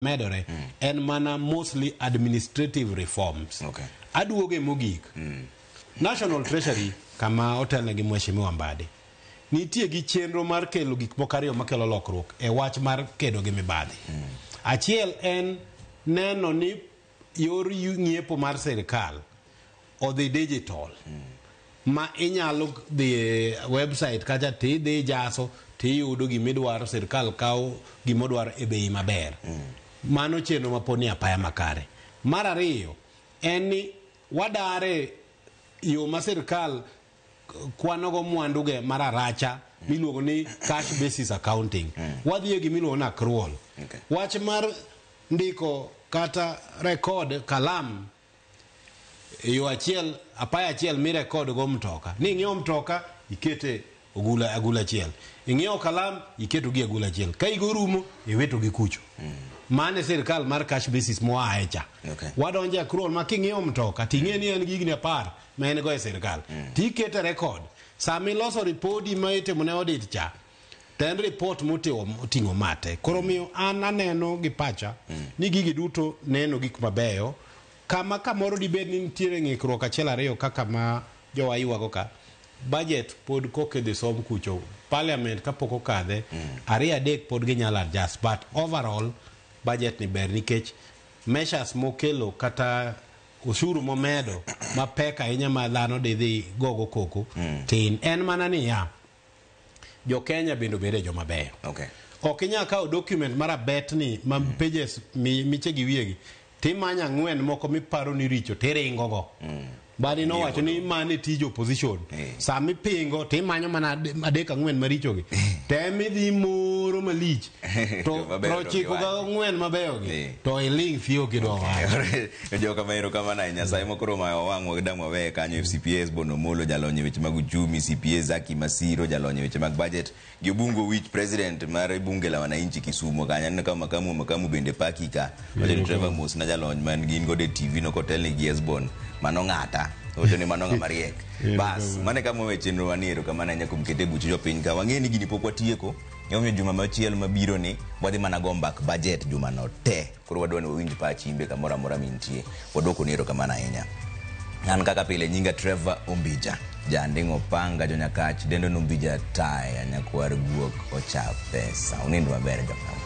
medore en mana mostly administrative reforms. Aduoge mogik. National Treasury kama otelne gi Mheshimiwa Mbadi nitie gi chenro mar kelo gik moko ariyo makelo lokruok e wach mar kedo gi mibadhi. Achiel en neno ni yor ng'iepo mar sirkal odhi digital. Ma inyalo dhi website kacha tidhi jaso tiyudo gimidwaro, sirkal kawo gimodwaro e bei maber. Mano chenro maponi apaya makare. Mar ariyo en ni wadare yo ma sirkal kwanogo mwanduge mararacha miluongo ni cash basis accounting. Wadhiye gimiluongo na accrual. Wach mar ndiko kata record kalam yo achiel apaya achiel mi record go mtoka. Ni ng'iewo mtoka ikete agula achiel. Ing'iewo kalam iketo gi agula achiel. Ka igo rumo iweto gi kucho. Mane sirkal mar cash basis moa echa. Wadonje accrual ma king'iewo mtoka ting'e ni en gigni 10 ma en go e sirkal. Tikete record. Sami loso ripodi ma itimo ne audit cha. Ten report moting'o mate. Koro miyo an aneno gi pacha ni gigi duto neno gik mabeyo. Kama kamoro dibed ni nitiere ng'ikruok achiel ariyo kaka ma jowa yuago ka. Budget pod kokedhe som kucho. Parliament kapok okadhe ariyo adek pod ginyalo adjust, but overall budget ni ber nikech measures mokelo kata ushuru momedo ma pek ahinya ma dhano dhi gogo koko tin en mana ni ya jo Kenya bende bede jo mabeyo. Ok inyal kawo document mara bet ni ma pages miche gi wiegi timanya ng'wen moko miparo ni richo tiringo go. Badi no wacho ni mane tij opposition. Sami pingo timanyo mana adek ang'wen maricho gi. Temi dhi moro malich. To prochiko ga ng'wen mabeyo gi. To iling fio kidwa wacho. Joka maero kama na Nyasaye mokoro ma wang'o gidamo we kanyo FCPS Bono Molo jalonye weche mag uchumi, CPA Zaki Masiro jalonye weche mag budget, Giobungo Wich president mar bunge la wananchi Kisumu kanyo kama makamu bende pakika. Wacho Trevor Mos na jalonye man gin gode TV no kotel ni Giesbon. Mano ng'ata ocho ni mano ng'amariek bas mane kama weche no wanero kama na nyako mkete bucho jopiny ka wang'eni gini pok watieko nyomiyo juma machielo mabiro ni wadhi mana go mbak budget juma no te koro wadwa ni winj pa chimbe kamora mora mintie wadoko nero kama na ahinya an kaka pile nyinga Trevor Ombija jandingo panga Jonyakach dendo Ombija taya nyakwar guok ocha pesa unindo maber jama.